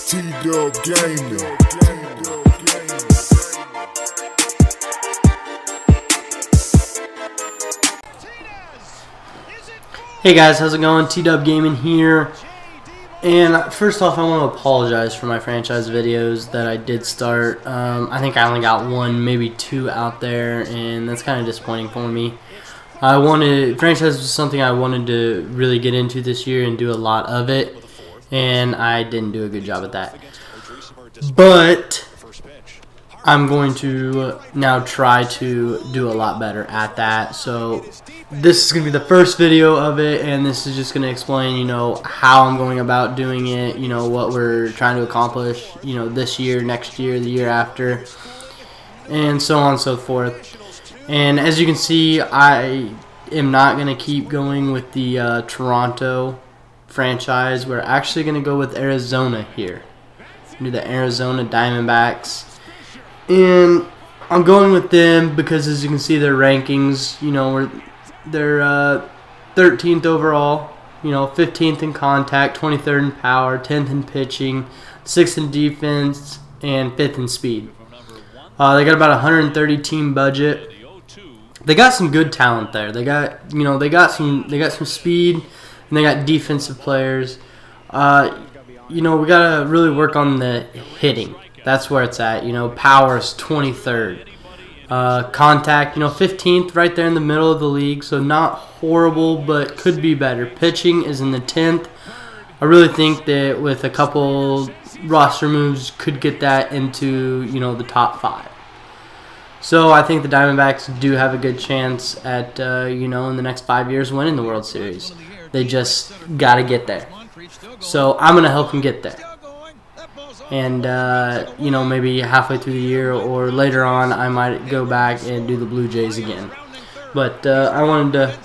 T-Dub Gaming. Hey guys, how's it going? T-Dub Gaming here. And first off, I want to apologize for my franchise videos that I did start. I think I only got one, maybe two out there, and that's kind of disappointing for me. Franchise was something I wanted to really get into this year and do a lot of it, and I didn't do a good job at that. But I'm going to now try to do a lot better at that. So this is going to be the first video of it, and this is just going to explain, how I'm going about doing it, what we're trying to accomplish, this year, next year, the year after, and so on and so forth. And as you can see, I am not going to keep going with the Toronto franchise. We're actually going to go with Arizona here. Do the Arizona Diamondbacks. And I'm going with them because, as you can see, their rankings, they're 13th overall, 15th in contact, 23rd in power, 10th in pitching, 6th in defense, and 5th in speed. They got about a 130 team budget. They got some good talent there. They got some speed, and they got defensive players. We gotta really work on the hitting. That's where it's at. Power is 23rd. Contact, 15th, right there in the middle of the league. So not horrible, but could be better. Pitching is in the 10th. I really think that with a couple roster moves, could get that into the top 5. So I think the Diamondbacks do have a good chance at in the next 5 years winning the World Series. They just got to get there. So I'm gonna help them get there. And maybe halfway through the year or later on, I might go back and do the Blue Jays again. But I wanted to,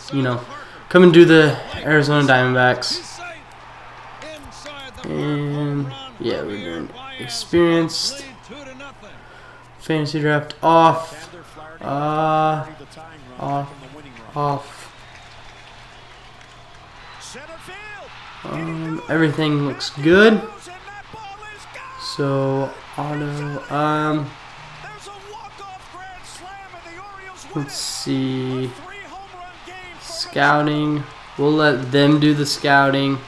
come and do the Arizona Diamondbacks. And yeah, we're doing experienced fantasy draft off. Everything looks good. So auto. Let's see. Scouting. We'll let them do the scouting.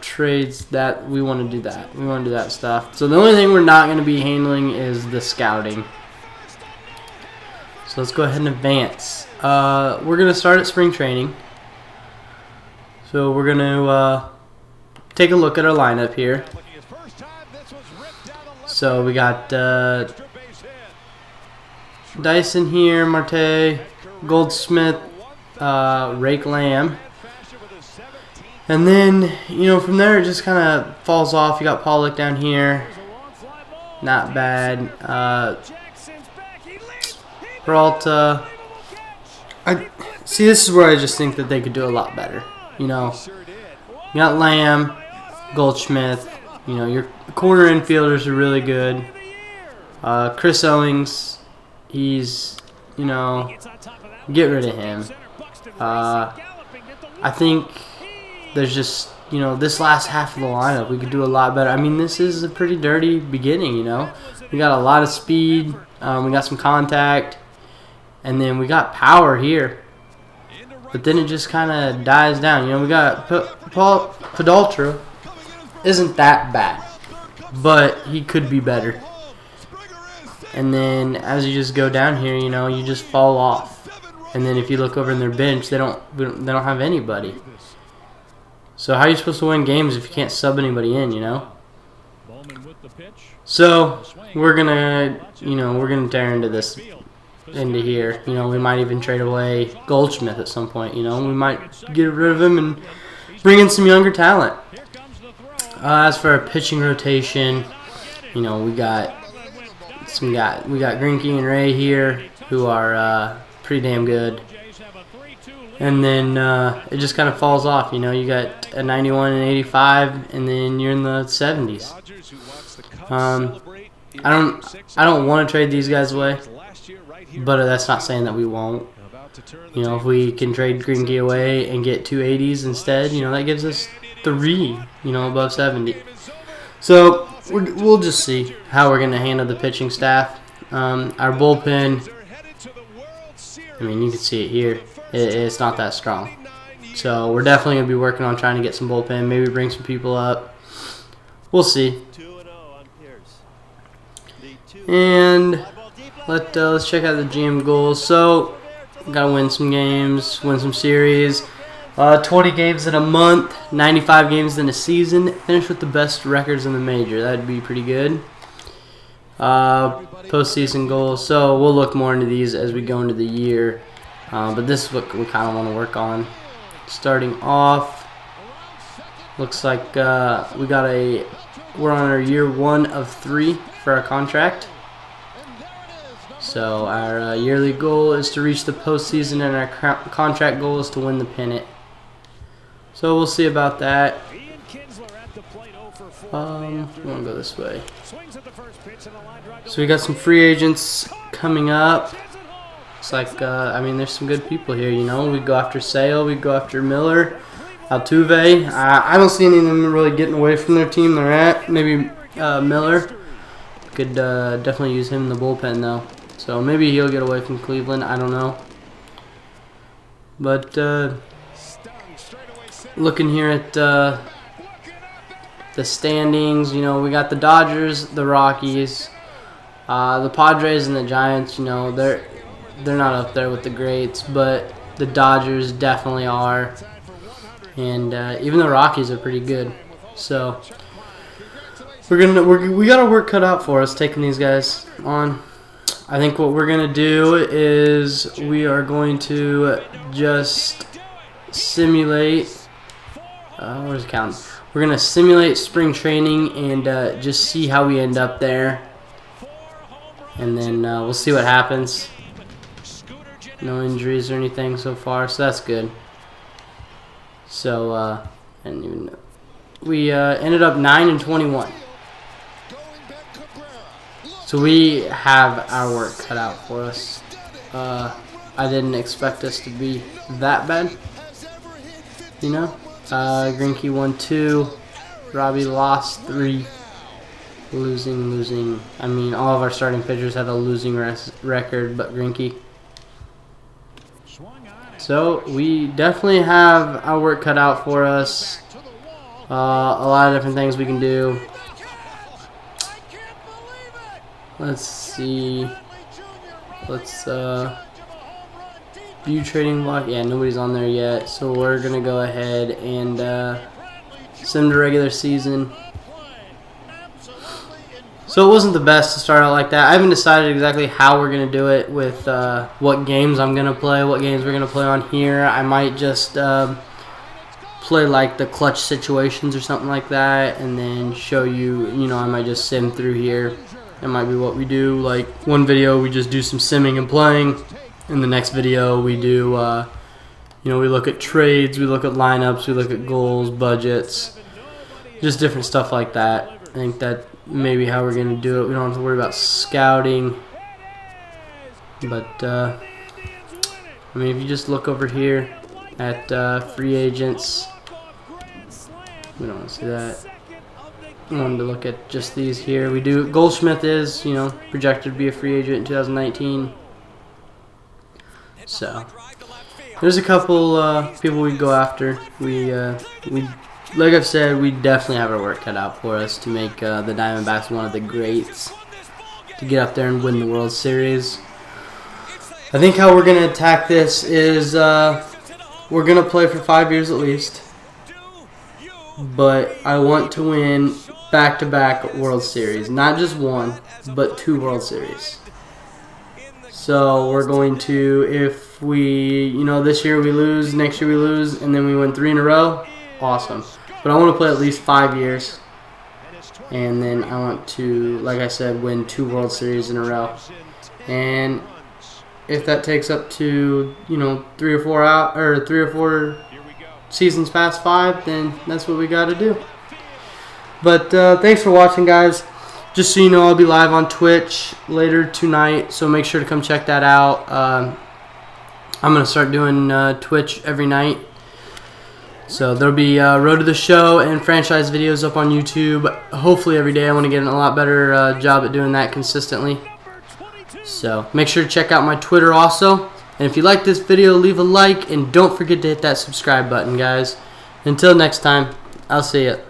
Trades, that we want to do that. We want to do that stuff. So the only thing we're not going to be handling is the scouting. So let's go ahead and advance. We're going to start at spring training. So we're going to take a look at our lineup here. So we got Dyson here, Marte, Goldsmith, Rake Lamb. And then, from there it just kind of falls off. You got Pollock down here. Not bad. Peralta. See, this is where I just think that they could do a lot better. You got Lamb, Goldschmidt. Your corner infielders are really good. Chris Owings, he's, get rid of him. I think there's just, this last half of the lineup, we could do a lot better. I mean, this is a pretty dirty beginning, We got a lot of speed. We got some contact. And then we got power here. But then it just kind of dies down. We got Podoltra. Isn't that bad, but he could be better. And then as you just go down here, you just fall off. And then if you look over in their bench, they don't have anybody. So how are you supposed to win games if you can't sub anybody in? So we're gonna tear into here. We might even trade away Goldschmidt at some point. We might get rid of him and bring in some younger talent. As for our pitching rotation, we got Greinke and Ray here, who are pretty damn good. And then it just kind of falls off. You got a 91 and 85, and then you're in the 70s. I don't want to trade these guys away, but that's not saying that we won't. If we can trade Greinke away and get 280s instead, that gives us 3, above 70. So we'll just see how we're going to handle the pitching staff. Our bullpen, I mean, you can see it here. It's not that strong. So we're definitely going to be working on trying to get some bullpen, maybe bring some people up. We'll see. And let's check out the GM goals. So, got to win some games, win some series. 20 games in a month, 95 games in a season. Finish with the best records in the major. That'd be pretty good. Postseason goals. So, we'll look more into these as we go into the year. But this is what we kind of want to work on. Starting off, looks like we're on our year 1 of 3 for our contract. So our yearly goal is to reach the postseason, and our contract goal is to win the pennant. So we'll see about that. We want to go this way. So we got some free agents coming up. It's like, I mean, there's some good people here, you know. We go after Sale, we go after Miller, Altuve. I don't see any of them really getting away from their team they're at. Maybe Miller. Could definitely use him in the bullpen, though. So maybe he'll get away from Cleveland. I don't know. But looking here at the standings, you know, we got the Dodgers, the Rockies, the Padres, and the Giants. You know, they're not up there with the greats, but the Dodgers definitely are, and even the Rockies are pretty good. So we got our work cut out for us taking these guys on. I think what we're gonna do is we are going to just simulate. Where's the count? We're gonna simulate spring training and just see how we end up there, and then we'll see what happens. No injuries or anything so far, so that's good. So and even we ended up 9-21. So we have our work cut out for us. I didn't expect us to be that bad, you know. Greinke won 2, Robbie lost 3, losing. I mean, all of our starting pitchers had a losing record, but Greinke. So we definitely have our work cut out for us. A lot of different things we can do. Let's see. Let's view trading block. Yeah, nobody's on there yet. So we're gonna go ahead and send to regular season. So it wasn't the best to start out like that. I haven't decided exactly how we're gonna do it with what games I'm gonna play, what games we're gonna play on here. I might just play like the clutch situations or something like that, and then show you. You know, I might just sim through here. That might be what we do. Like one video we just do some simming and playing. In the next video we do, you know, we look at trades, we look at lineups, we look at goals, budgets, just different stuff like that. I think that maybe how we're going to do it. We don't have to worry about scouting. But, I mean, if you just look over here at free agents, we don't want to see that. I wanted to look at just these here. We do. Goldschmidt is, you know, projected to be a free agent in 2019. So there's a couple people we go after. We like I've said, we definitely have our work cut out for us to make the Diamondbacks one of the greats, to get up there and win the World Series. I think how we're gonna attack this is we're gonna play for 5 years at least. But I want to win back-to-back World Series. Not just one, but 2 World Series. So we're going to, if we, you know, this year we lose, next year we lose, and then we win 3 in a row, awesome. But I want to play at least 5 years. And then I want to, like I said, win 2 World Series in a row. And if that takes up to, you know, 3 or 4 seasons past 5, then that's what we got to do. But thanks for watching, guys. Just so you know, I'll be live on Twitch later tonight, so make sure to come check that out. I'm going to start doing Twitch every night. So there'll be Road to the Show and franchise videos up on YouTube. Hopefully every day. I want to get a lot better job at doing that consistently. So make sure to check out my Twitter also. And if you like this video, leave a like. And don't forget to hit that subscribe button, guys. Until next time, I'll see ya.